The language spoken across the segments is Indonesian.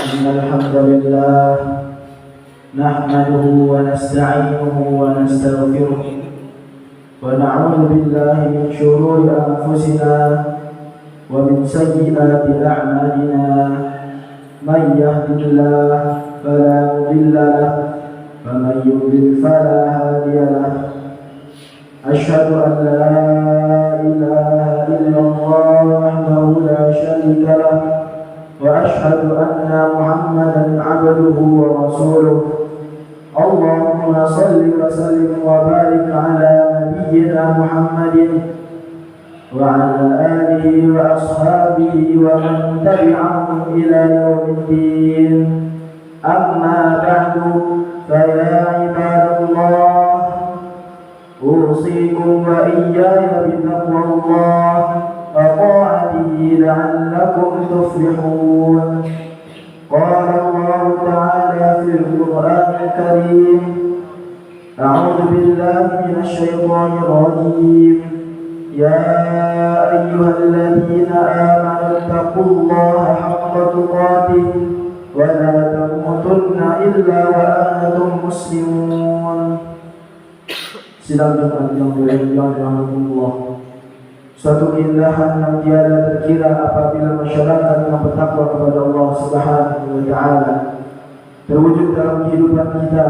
إن الحمد لله نحمده ونستعينه ونستغفره ونعوذ بالله من شرور أنفسنا ومن سيئات أعمالنا من يهد الله فلا مضل له ومن يضلل فلا هادي له أشهد أن لا إله إلا الله وحده لا شريك له وأشهد أن محمدا عبده ورسوله اللهم صل وسلم وبارك على نبينا محمد وعلى آله وأصحابه ومن تبعهم إلى يوم الدين أما بعد فيا عباد الله أوصيكم وإياي بتقوى الله وطاعته لعلكم تفلحون. قال الله تعالى في القرآن الكريم أعوذ بالله من الشيطان الرجيم يا أيها الذين آمنوا اتقوا الله حق تقاته ولا تموتن إلا وأنتم مسلمون. Sidang Jumat yang dirahmati, suatu keindahan yang tiada terkira apabila masyarakat yang bertakwa kepada Allah Subhanahu wa Ta'ala terwujud dalam kehidupan kita.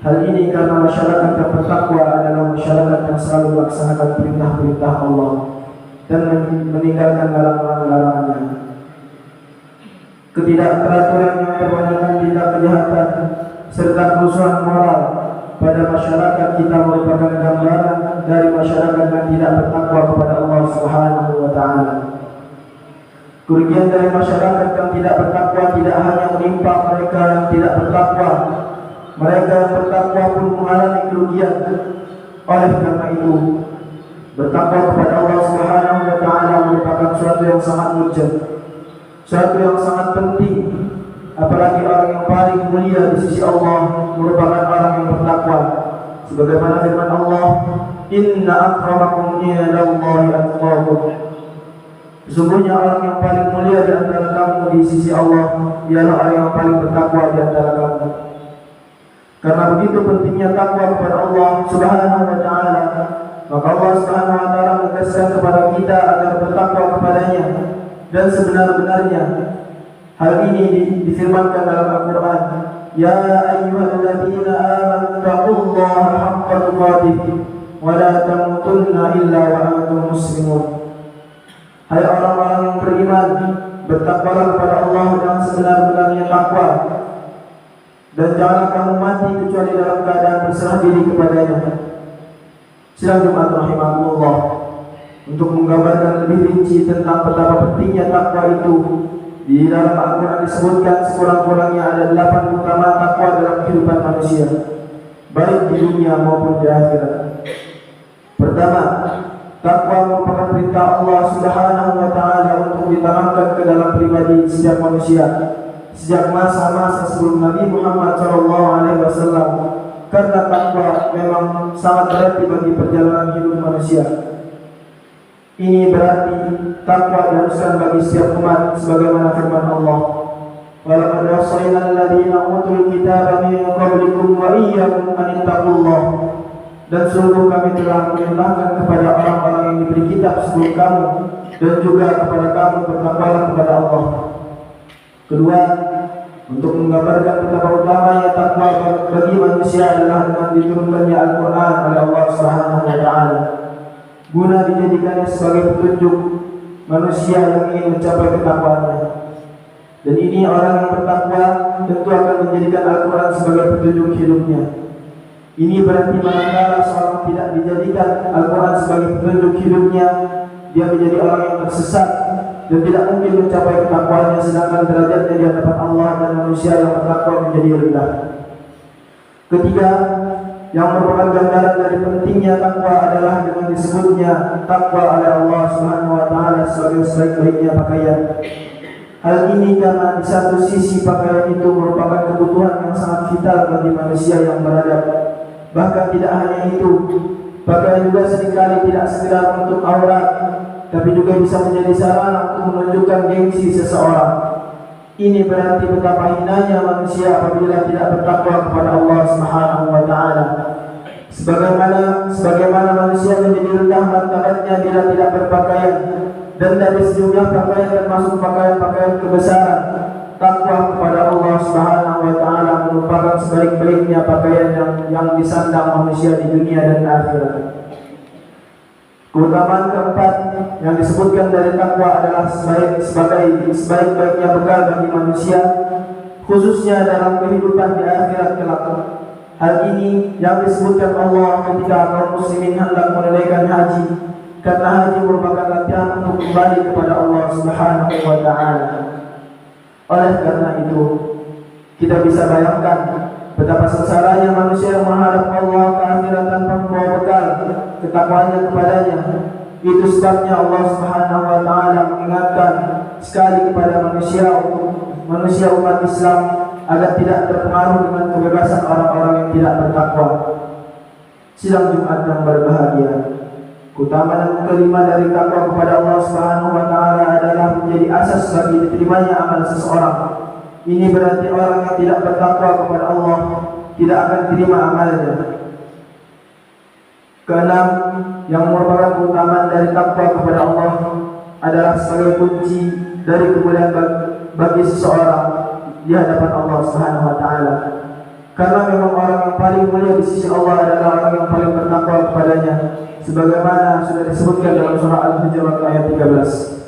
Hal ini karena masyarakat yang bertakwa adalah masyarakat yang selalu melaksanakan perintah-perintah Allah dan meninggalkan larangan-larangannya. Ketidakteraturan yang kebanyakan tindak kejahatan serta kerusuhan moral pada masyarakat kita merupakan gambaran dari masyarakat yang tidak bertakwa kepada Allah Subhanahu wa Ta'ala. Kerugian dari masyarakat yang tidak bertakwa tidak hanya menimpa mereka yang tidak bertakwa, mereka yang bertakwa pun mengalami kerugian. Oleh karena itu, bertakwa kepada Allah Subhanahu wa Ta'ala merupakan suatu yang sangat mulia, suatu yang sangat penting. Apalagi orang yang paling mulia di sisi Allah merupakan orang yang bertakwa. Sebagaimana firman Allah, Inna akramakum indallahi atqakum. Sesungguhnya orang yang paling mulia di antara kamu di sisi Allah ialah orang yang paling bertakwa di antara kamu. Karena begitu pentingnya takwa kepada Allah Subhanahu wa Ta'ala, maka Allah Subhanahu wa Ta'ala menegaskan kepada kita agar bertakwa kepadanya dan sebenar-benarnya. Hal ini difirmankan dalam Al-Quran, Ya ayyuhalladzina amanu taqullaha haqqa tuqatih wa la tamutunna illa wa antum muslimun. Hai orang-orang yang beriman, bertakwalah kepada Allah dengan sebenar-benarnya takwa, dan janganlah kamu mati kecuali dalam keadaan berserah diri kepadanya. Sidang Jumat rahimahullah, untuk menggambarkan lebih rinci tentang betapa pentingnya takwa itu, di dalam Al-Quran disebutkan sekurang-kurangnya ada 8 utama takwa dalam kehidupan manusia, baik di dunia maupun di akhirat. Pertama, takwa merupakan perintah Allah Subhanahu wa Ta'ala untuk ditanamkan ke dalam pribadi setiap manusia sejak masa-masa sebelum Nabi Muhammad SAW, karena takwa memang sangat berarti bagi perjalanan hidup manusia. Ini berarti takwa diharuskan bagi setiap umat sebagaimana firman Allah, Walaqad wassayna alladziina utul kitaaba min qablikum wa iyyakum an ittaqullah. Dan sungguh kami telah memerintahkan kepada orang-orang yang diberi kitab sebelum kamu dan juga kepada kamu bertakwalah kepada Allah. Kedua, untuk menggambarkan betapa utamanya takwa bagi manusia adalah dengan diturunkannya Al-Quran oleh Allah Subhanahu wa Ta'ala, guna dijadikannya sebagai petunjuk manusia yang ingin mencapai ketakwaannya. Dan ini orang yang bertakwa tentu akan menjadikan Al-Quran sebagai petunjuk hidupnya. Ini berarti manakala seorang tidak dijadikan Al-Quran sebagai petunjuk hidupnya, dia menjadi orang yang tersesat dan tidak mungkin mencapai ketakwaannya, sedangkan derajatnya di hadapan Allah dan manusia yang bertakwa menjadi rendah. Ketiga, yang merupakan gambaran dari pentingnya takwa adalah dengan disebutnya takwa oleh Allah Subhanahu wa Ta'ala sebagai sebaik-baiknya pakaian. Hal ini karena di satu sisi pakaian itu merupakan kebutuhan yang sangat vital bagi manusia yang beradab. Bahkan tidak hanya itu, pakaian juga seringkali tidak sekedar untuk aurat, tapi juga bisa menjadi sarana untuk menunjukkan gengsi seseorang. Ini berarti betapa hinanya manusia apabila tidak bertakwa kepada Allah Subhanahu wa taala. Sebagaimana manusia menjadi rendah martabatnya bila tidak berpakaian, dan dari sejumlah pakaian termasuk pakaian-pakaian kebesaran, takwa kepada Allah Subhanahu wa taala merupakan sebaik-baiknya pakaian yang disandang manusia di dunia dan akhirat. Keutamaan keempat yang disebutkan dari takwa adalah sebaik-baiknya bekal bagi manusia, khususnya dalam kehidupan di akhirat kelak. Hal ini yang disebutkan Allah ketika kaum muslimin hendak menunaikan haji, karena haji merupakan latihan untuk kembali kepada Allah Subhanahu wa taala. Oleh karena itu, kita bisa bayangkan betapa sengsaranya manusia yang menghadap Allah ke akhirat tanpa membawa bekal ketakwanya kepadanya. Itu sebabnya Allah Subhanahu wa taala mengingatkan sekali kepada manusia umat Islam agar tidak terpengaruh dengan kebebasan orang-orang yang tidak bertakwa. Sidang Jumat yang berbahagia, keutamaan yang kelima dari takwa kepada Allah Subhanahu wa taala adalah menjadi asas bagi diterimanya amal seseorang. Ini berarti orang yang tidak bertakwa kepada Allah tidak akan diterima amalnya. Keenam, yang merupakan keutamaan dari takwa kepada Allah adalah sebagai kunci dari kemuliaan bagi seseorang di hadapan Allah Subhanahu wa taala. Karena memang orang yang paling mulia di sisi Allah adalah orang yang paling bertakwa kepadanya, sebagaimana sudah disebutkan dalam surah Al-Hujurat ayat 13.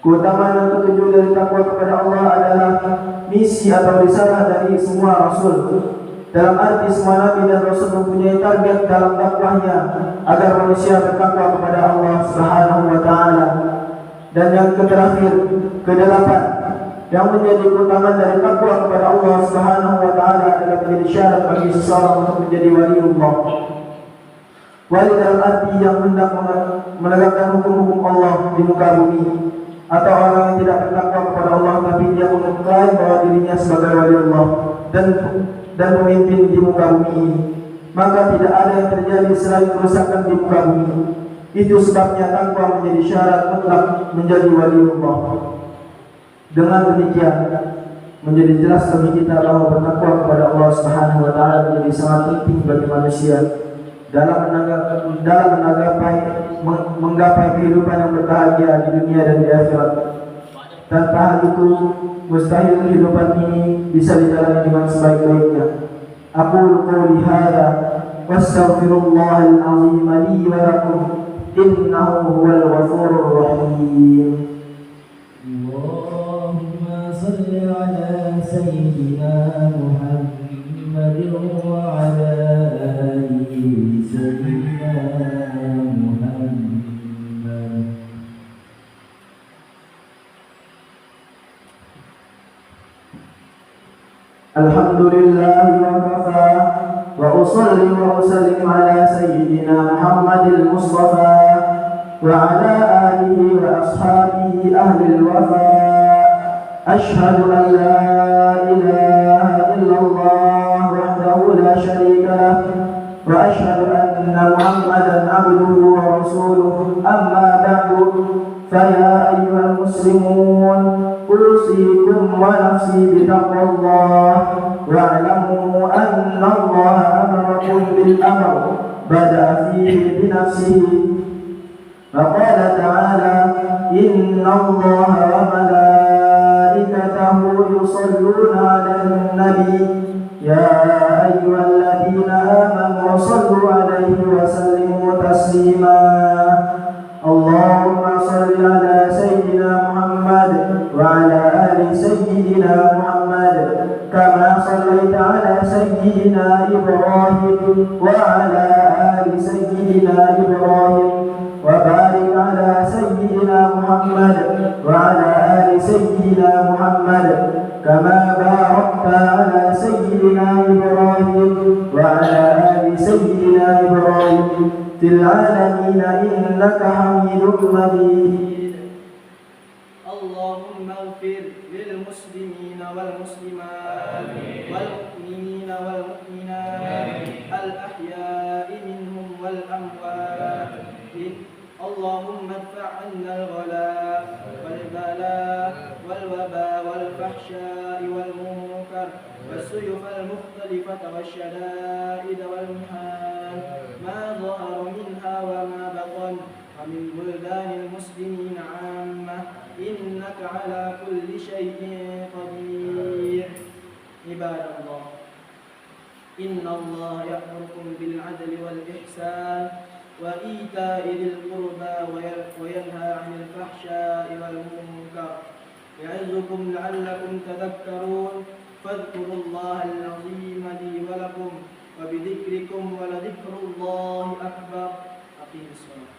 Keutamaan yang ketujuh dari takwa kepada Allah adalah misi atau risalah dari semua rasul. Dalam arti semua nabi dan rasul mempunyai target dalam dakwahnya agar manusia bertakwa kepada Allah Subhanahu wa taala. Dan yang terakhir, kedelapan, yang menjadi keutamaan dari takwa kepada Allah Subhanahu wa taala adalah menjadi syarat bagi seseorang untuk menjadi waliullah. Wali dalam arti yang hendak menegakkan hukum-hukum Allah di muka bumi, atau orang yang tidak bertakwa kepada Allah tapi dia mengklaim bahwa dirinya sebagai waliullah dan pemimpin di muka bumi ini, maka tidak ada yang terjadi selain kerusakan di muka bumi. Itu sebabnya takwa menjadi syarat mutlak menjadi waliullah. Dengan demikian menjadi jelas bagi kita bahwa bertakwa kepada Allah Subhanahu wa taala menjadi sangat penting bagi manusia dalam menggapai kehidupan yang berbahagia di dunia dan di akhirat. Tanpa hal itu, mustahil kehidupan ini bisa dijalani dengan sebaik-baiknya. Aqulu qouli hadza wastaghfirullahal azim li wa lakum innahu huwal ghafurur rahim. Allahumma shalli ala sayyidina Muhammadin wa ala ali sayyidina Muhammad. Alhamdulillah wa kafa wa usalli wa usallim ala sayyidina Muhammadil Mustafa wa ala alihi wa ashabihi ahlil wafa. Ashhadu an la ilaha illallah wahdahu la sharika lah wa ashhadu anna Muhammadan abduhu wa rasuluh. Amma ba'du, faya ayyuhal muslimun, أوصيكم ونفسي بتقوى الله واعلموا أن الله أمركم بالأمر بدأ فيه بنفسه فقال تعالى إن الله وملائكته يصلون على النبي يا أيها الذين آمنوا صلوا عليه وسلموا تسليما. اللهم صل على سيدنا محمد وعلى آل سيدنا محمد كما صليت على سيدنا إبراهيم وعلى آل سيدنا إبراهيم وبارك على سيدنا محمد وعلى آل سيدنا محمد كما باركت على سيدنا إبراهيم وعلى آل سيدنا إبراهيم في العالمين إنك حميد مجيد. اللهم اغفر للمسلمين والمسلمات والمؤمنين والمؤمنات الأحياء منهم والأموات. اللهم ادفع عنا الغلاء والبلاء والوباء والفحشاء والمنكر والسيوف المختلفة والشدائد والمحال ما ظهر منها وما بطن ومن بلدان المسلمين عامة إنك على كل شيء قدير. عباد الله، إن الله يأمركم بالعدل والإحسان وإيتاء ذي القربى وينهى عن الفحشاء والمنكر يعظكم لعلكم تذكرون. فاذكروا الله العظيم لي ولكم وبذكركم ولذكر الله أكبر. أقيموا الصلاة.